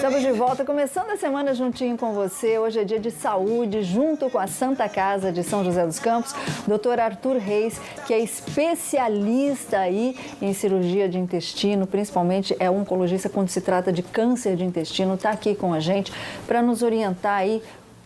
Estamos de volta, começando a semana juntinho com você. Hoje é dia de saúde, junto com a Santa Casa de São José dos Campos, Dr. Arthur Reis, que é especialista aí em cirurgia de intestino, principalmente é oncologista quando se trata de câncer de intestino, está aqui com a gente para nos orientar aí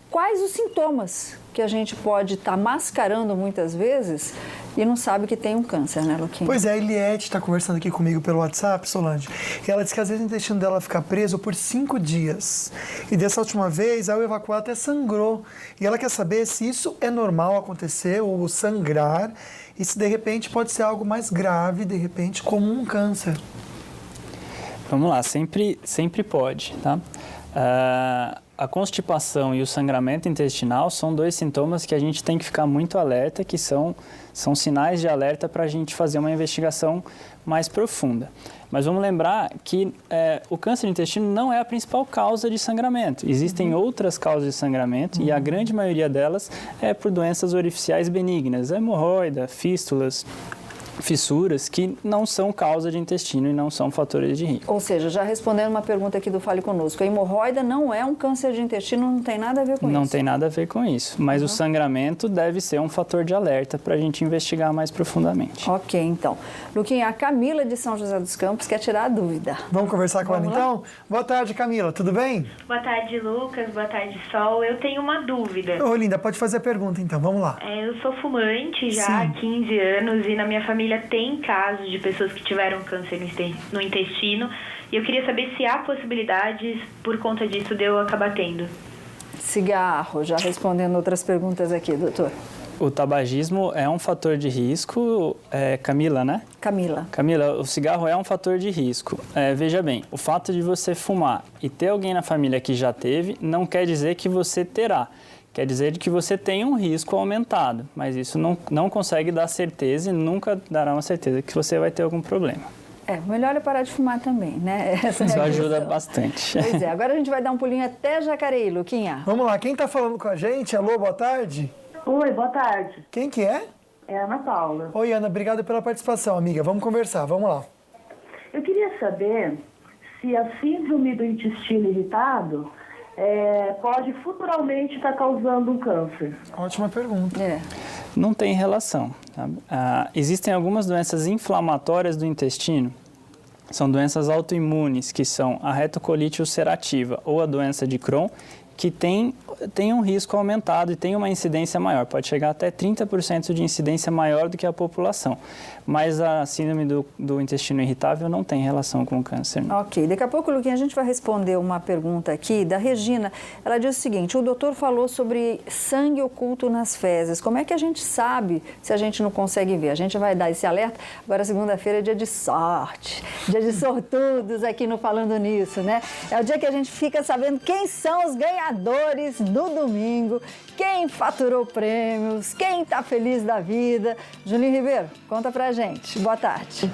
quais os sintomas que a gente pode estar mascarando muitas vezes e não sabe que tem um câncer, né, Luquinha? Pois é, a Eliette está conversando aqui comigo pelo WhatsApp, Solange, e ela disse que às vezes o intestino dela fica preso por 5 dias. E dessa última vez, ao evacuar, até sangrou. E ela quer saber se isso é normal acontecer, ou sangrar, e se de repente pode ser algo mais grave, de repente, como um câncer. Vamos lá, sempre pode, tá? A constipação e o sangramento intestinal são dois sintomas que a gente tem que ficar muito alerta, que são sinais de alerta para a gente fazer uma investigação mais profunda. Mas vamos lembrar que o câncer de intestino não é a principal causa de sangramento. Existem outras causas de sangramento e a grande maioria delas é por doenças orificiais benignas, hemorroida, fístulas, fissuras que não são causa de intestino e não são fatores de risco. Ou seja, já respondendo uma pergunta aqui do Fale Conosco, a hemorroida não é um câncer de intestino, não tem nada a ver com isso? Não tem nada a ver com isso, mas o sangramento deve ser um fator de alerta para a gente investigar mais profundamente. Ok, então. Luquinha, a Camila de São José dos Campos quer tirar a dúvida. Vamos conversar com ela então? Boa tarde, Camila, tudo bem? Boa tarde, Lucas. Boa tarde, Sol. Eu tenho uma dúvida. Ô, linda, pode fazer a pergunta então, vamos lá. Eu sou fumante já há 15 anos e na minha família tem casos de pessoas que tiveram câncer no intestino e eu queria saber se há possibilidades, por conta disso, de eu acabar tendo. Cigarro, já respondendo outras perguntas aqui, doutor. O tabagismo é um fator de risco, Camila, né? Camila, o cigarro é um fator de risco. Veja bem, o fato de você fumar e ter alguém na família que já teve, não quer dizer que você terá. Quer dizer que você tem um risco aumentado, mas isso não consegue dar certeza e nunca dará uma certeza que você vai ter algum problema. Melhor é parar de fumar também, né? Isso ajuda bastante. Pois é, agora a gente vai dar um pulinho até Jacareí, Luquinha. Vamos lá, quem está falando com a gente? Alô, boa tarde. Oi, boa tarde. Quem que é? É a Ana Paula. Oi, Ana, obrigado pela participação, amiga. Vamos conversar, vamos lá. Eu queria saber se a síndrome do intestino irritado pode futuramente estar causando um câncer. Ótima pergunta. Não tem relação. Tá? Existem algumas doenças inflamatórias do intestino, são doenças autoimunes, que são a retocolite ulcerativa ou a doença de Crohn, que tem um risco aumentado e tem uma incidência maior, pode chegar até 30% de incidência maior do que a população. Mas a síndrome do intestino irritável não tem relação com o câncer. Ok, daqui a pouco, Luquinha, a gente vai responder uma pergunta aqui da Regina. Ela diz o seguinte, o doutor falou sobre sangue oculto nas fezes. Como é que a gente sabe se a gente não consegue ver? A gente vai dar esse alerta. Agora, segunda-feira é dia de sorte, dia de sortudos aqui no Falando Nisso, né? É o dia que a gente fica sabendo quem são os ganhadores do domingo, quem faturou prêmios, quem tá feliz da vida. Julinho Ribeiro, conta pra gente. Boa tarde.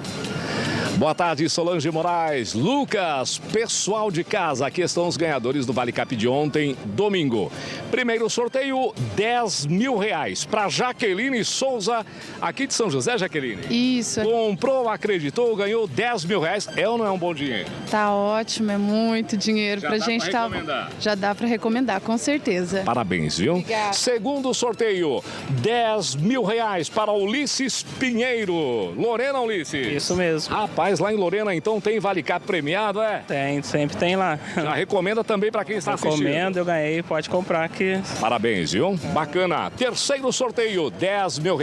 Boa tarde, Solange Moraes, Lucas, pessoal de casa, aqui estão os ganhadores do Vale Cap de ontem, domingo. Primeiro sorteio, R$10 mil para Jaqueline Souza, aqui de São José, Jaqueline. Isso. Comprou, acreditou, ganhou R$10 mil. É ou não é um bom dinheiro? Tá ótimo, é muito dinheiro pra gente. Já dá pra recomendar, com certeza. Parabéns, viu? Obrigada. Segundo sorteio, R$10 mil para Ulisses Pinheiro. Lorena, Ulisses? Isso mesmo. Rapaz, lá em Lorena, então, tem Vale Cap premiado, é? Tem, sempre tem lá. Já recomenda também para quem está assistindo. Recomendo, eu ganhei, pode comprar aqui. Parabéns, viu? Bacana. Terceiro sorteio, R$10 mil,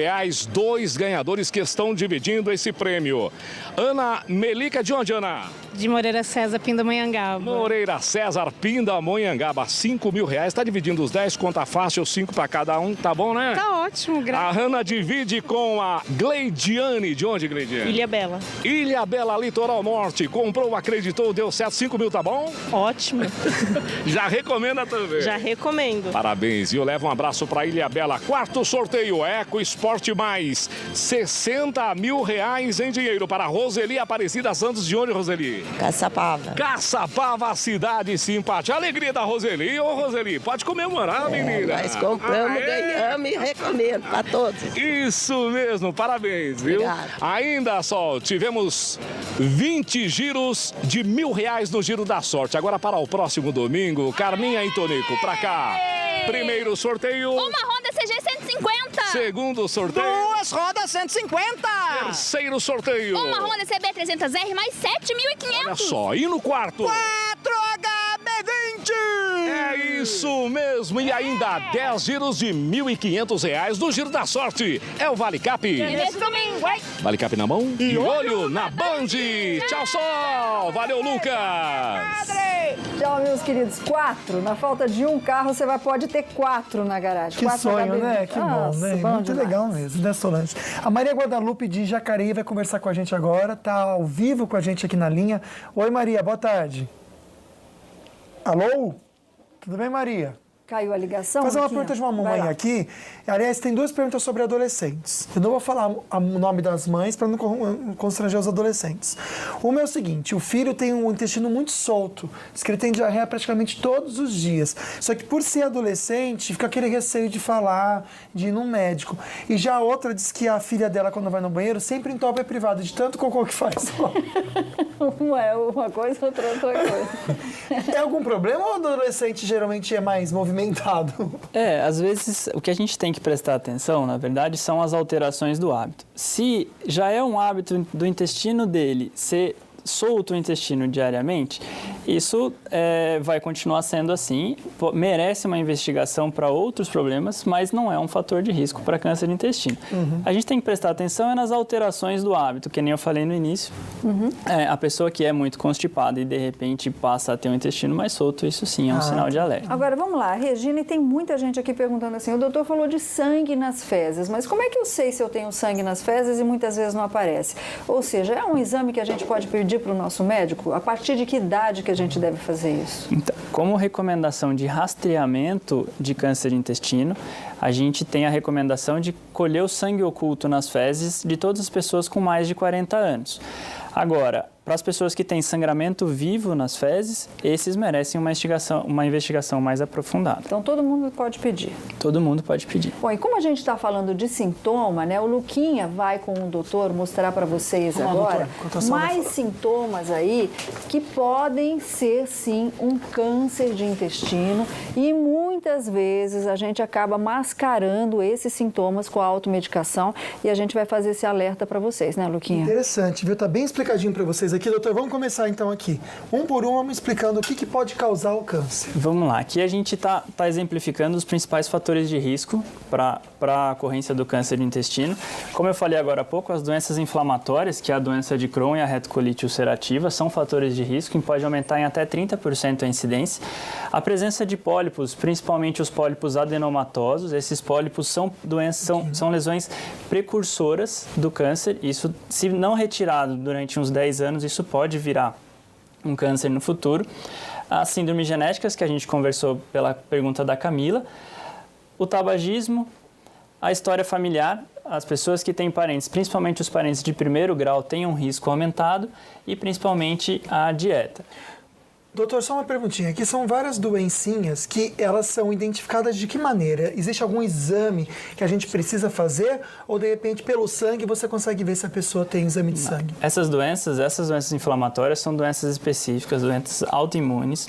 2 ganhadores que estão dividindo esse prêmio. Ana Melica, de onde, Ana? De Moreira César, Pindamonhangaba. Moreira César, Pindamonhangaba, R$5 mil. Está dividindo os 10, conta fácil, 5 para cada um, tá bom, né? Tá ótimo, graças. A Ana divide com a Gleidiane. De onde, Gleidiane? Ilha Bela. Ilha Bela, Litoral Norte. Comprou, acreditou, deu certo, R$5 mil, tá bom? Ótimo. Já recomenda também? Já recomendo. Parabéns, viu? Leva um abraço para Ilha Bela. Quarto sorteio, Eco Esporte Mais, R$60 mil em dinheiro para Roseli Aparecida Santos. De onde, Roseli? Caçapava. Caçapava, cidade simpática. Alegria da Roseli. Ô, Roseli, pode comemorar, menina. Nós compramos, ganhamos e recomendo para todos. Isso mesmo, parabéns, viu? Obrigada. Ainda, Sol, tivemos 20 giros de R$1.000 no Giro da Sorte. Agora para o próximo domingo, Carminha e Tonico, pra cá. Primeiro sorteio. Uma Honda CG 150. Segundo sorteio. 2 rodas 150. Terceiro sorteio. Uma Honda CB 300R mais 7.500. Olha só, e no quarto? 4 HB20. É isso mesmo, e ainda 10 giros de R$1.500 no Giro da Sorte. É o Vale Cap. Nesse domingo, hein? Vale Cap na mão e olho na Band. Tchau, Sol. Valeu, Lucas. Tchau, meus queridos. 4. Na falta de um carro, você pode ter 4 na garagem. Que 4 sonho, HB20. né? Que bom, né? Muito demais. legal mesmo, né, Solange? A Maria Guadalupe de Jacareí vai conversar com a gente agora, tá ao vivo com a gente aqui na linha. Oi, Maria, boa tarde. Alô? Tudo bem, Maria? Caiu a ligação? Fazer uma Luquinha? pergunta de uma Vai mamãe lá. aqui. Aliás, tem 2 perguntas sobre adolescentes. Eu não vou falar o nome das mães para não constranger os adolescentes. Uma é o seguinte: o filho tem um intestino muito solto. Diz que ele tem diarreia praticamente todos os dias. Só que por ser adolescente, fica aquele receio de falar, de ir num médico. E já a outra diz que a filha dela, quando vai no banheiro, sempre entope privado, de tanto cocô que faz. Uma é uma coisa, outra coisa. É algum problema ou o adolescente geralmente é mais movimentado? Às vezes o que a gente tem que prestar atenção, na verdade, são as alterações do hábito. Se já é um hábito do intestino dele ser solto o intestino diariamente, isso vai continuar sendo assim, merece uma investigação para outros problemas, mas não é um fator de risco para câncer de intestino. A gente tem que prestar atenção nas alterações do hábito, que nem eu falei no início. A pessoa que é muito constipada e de repente passa a ter um intestino mais solto, isso sim é um sinal de alerta. Agora, vamos lá, Regina, e tem muita gente aqui perguntando assim, o doutor falou de sangue nas fezes, mas como é que eu sei se eu tenho sangue nas fezes e muitas vezes não aparece? Ou seja, é um exame que a gente pode pedir para o nosso médico? A partir de que idade que a gente deve fazer isso? Então, como recomendação de rastreamento de câncer de intestino, a gente tem a recomendação de colher o sangue oculto nas fezes de todas as pessoas com mais de 40 anos. Agora, para as pessoas que têm sangramento vivo nas fezes, esses merecem uma investigação mais aprofundada. Então, todo mundo pode pedir? Todo mundo pode pedir. Bom, e como a gente está falando de sintoma, né? O Luquinha vai com o doutor mostrar para vocês agora mais sintomas aí que podem ser, sim, um câncer de intestino e muitas vezes a gente acaba mascarando esses sintomas com a automedicação e a gente vai fazer esse alerta para vocês, né, Luquinha? Interessante, viu? Tá bem explicadinho para vocês aqui, doutor. Vamos começar então aqui. Um por um, vamos explicando o que pode causar o câncer. Vamos lá. Aqui a gente tá exemplificando os principais fatores de risco para a ocorrência do câncer de intestino. Como eu falei agora há pouco, as doenças inflamatórias, que é a doença de Crohn e a retocolite ulcerativa, são fatores de risco e pode aumentar em até 30% a incidência. A presença de pólipos, principalmente os pólipos adenomatosos, esses pólipos são lesões precursoras do câncer. Isso, se não retirado durante uns 10 anos, isso pode virar um câncer no futuro. As síndromes genéticas, que a gente conversou pela pergunta da Camila, o tabagismo, a história familiar, as pessoas que têm parentes, principalmente os parentes de primeiro grau, têm um risco aumentado e principalmente a dieta. Doutor, só uma perguntinha. Aqui são várias doencinhas que elas são identificadas de que maneira? Existe algum exame que a gente precisa fazer? Ou, de repente, pelo sangue, você consegue ver se a pessoa tem exame de sangue? Essas doenças inflamatórias são doenças específicas, doenças autoimunes,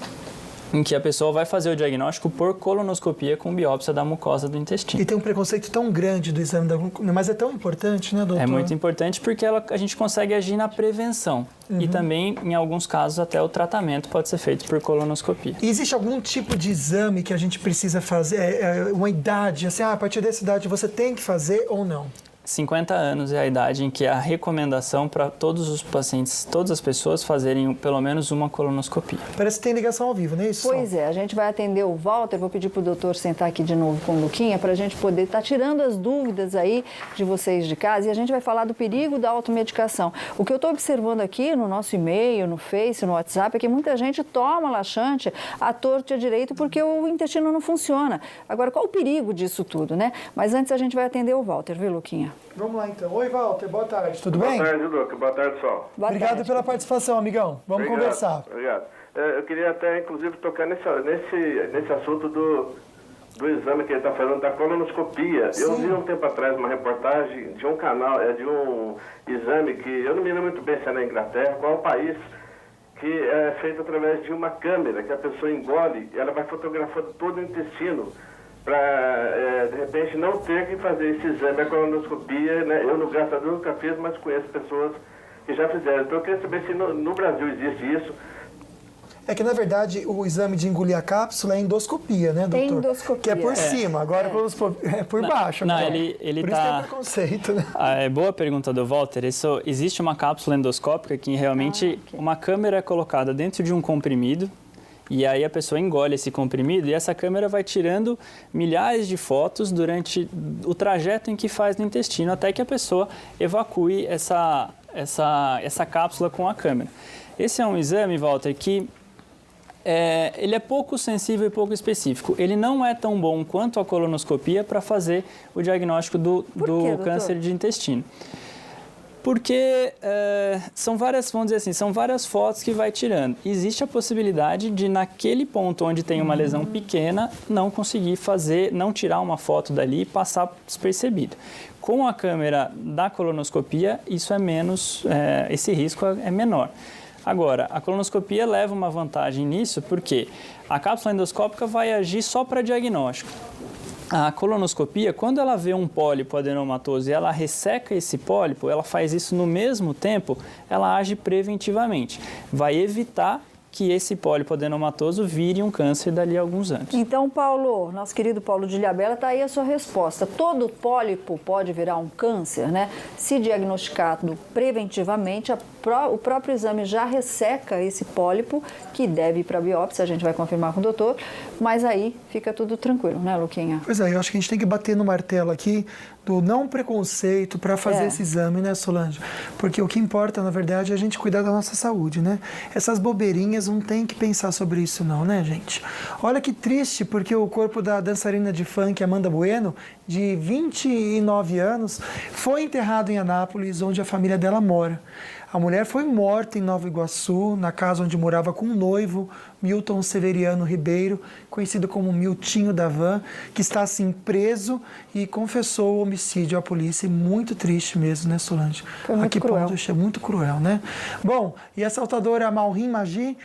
em que a pessoa vai fazer o diagnóstico por colonoscopia com biópsia da mucosa do intestino. E tem um preconceito tão grande do exame da glucose, mas é tão importante, né, doutor? É muito importante porque a gente consegue agir na prevenção. E também, em alguns casos, até o tratamento pode ser feito por colonoscopia. E existe algum tipo de exame que a gente precisa fazer? Uma idade, assim, a partir dessa idade você tem que fazer ou não? 50 anos é a idade em que a recomendação para todos os pacientes, todas as pessoas fazerem pelo menos uma colonoscopia. Parece que tem ligação ao vivo, não é isso? Pois é, a gente vai atender o Walter, vou pedir para o doutor sentar aqui de novo com o Luquinha para a gente poder estar tirando as dúvidas aí de vocês de casa e a gente vai falar do perigo da automedicação. O que eu estou observando aqui no nosso e-mail, no Face, no WhatsApp, é que muita gente toma laxante à torta e à direita porque o intestino não funciona. Agora, qual o perigo disso tudo, né? Mas antes a gente vai atender o Walter, viu, Luquinha? Vamos lá, então. Oi, Walter. Boa tarde. Tudo bem? Boa tarde, Luca. Boa tarde, Sol. Obrigado pela participação, amigão. Vamos conversar. Obrigado. Eu queria até, inclusive, tocar nesse assunto do exame que ele está fazendo, da colonoscopia. Sim. Eu vi um tempo atrás uma reportagem de um canal, de um exame que eu não me lembro muito bem se é na Inglaterra, qual é o país, que é feito através de uma câmera, que a pessoa engole e ela vai fotografando todo o intestino para, de repente, não ter que fazer esse exame, a colonoscopia, né? Eu, graças a Deus, nunca fiz, mas conheço pessoas que já fizeram. Então, eu queria saber se no Brasil existe isso. É que, na verdade, o exame de engolir a cápsula é endoscopia, né, doutor? É endoscopia. Que é por cima, agora é por baixo. Não, né? ele por tá... isso tem preconceito, né? É boa pergunta do Walter. Existe uma cápsula endoscópica que realmente uma câmera é colocada dentro de um comprimido e aí a pessoa engole esse comprimido e essa câmera vai tirando milhares de fotos durante o trajeto em que faz no intestino até que a pessoa evacue essa cápsula com a câmera. Esse é um exame, Walter, que ele é pouco sensível e pouco específico. Ele não é tão bom quanto a colonoscopia para fazer o diagnóstico do câncer de intestino. Porque são várias, vamos dizer assim, são várias fotos que vai tirando. Existe a possibilidade de, naquele ponto onde tem uma lesão pequena, não conseguir não tirar uma foto dali e passar despercebido. Com a câmera da colonoscopia, isso é menos, esse risco é menor. Agora, a colonoscopia leva uma vantagem nisso porque a cápsula endoscópica vai agir só para diagnóstico. A colonoscopia, quando ela vê um pólipo adenomatoso e ela resseca esse pólipo, ela faz isso no mesmo tempo, ela age preventivamente. Vai evitar que esse pólipo adenomatoso vire um câncer dali a alguns anos. Então, Paulo, nosso querido Paulo de Ilhabela, está aí a sua resposta. Todo pólipo pode virar um câncer, né? Se diagnosticado preventivamente, o próprio exame já resseca esse pólipo, que deve ir para a biópsia, a gente vai confirmar com o doutor, mas aí fica tudo tranquilo, né, Luquinha? Pois é, eu acho que a gente tem que bater no martelo aqui do não preconceito para fazer esse exame, né, Solange? Porque o que importa, na verdade, é a gente cuidar da nossa saúde, né? Essas bobeirinhas não tem que pensar sobre isso não, né, gente? Olha que triste, porque o corpo da dançarina de funk Amanda Bueno, de 29 anos, foi enterrado em Anápolis, onde a família dela mora. A mulher foi morta em Nova Iguaçu, na casa onde morava com o noivo, Milton Severiano Ribeiro, conhecido como Miltinho da Van, que está assim preso e confessou o homicídio à polícia. Muito triste mesmo, né, Solange? Foi muito cruel. É muito cruel, né? Bom, e a assaltadora Malrim Magi,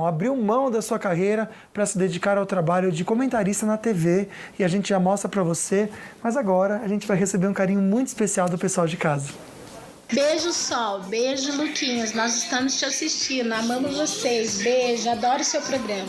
abriu mão da sua carreira para se dedicar ao trabalho de comentarista na TV e a gente já mostra para você, mas agora a gente vai receber um carinho muito especial do pessoal de casa. Beijo, Sol. Beijo, Luquinhas. Nós estamos te assistindo. Amamos vocês. Beijo. Adoro o seu programa.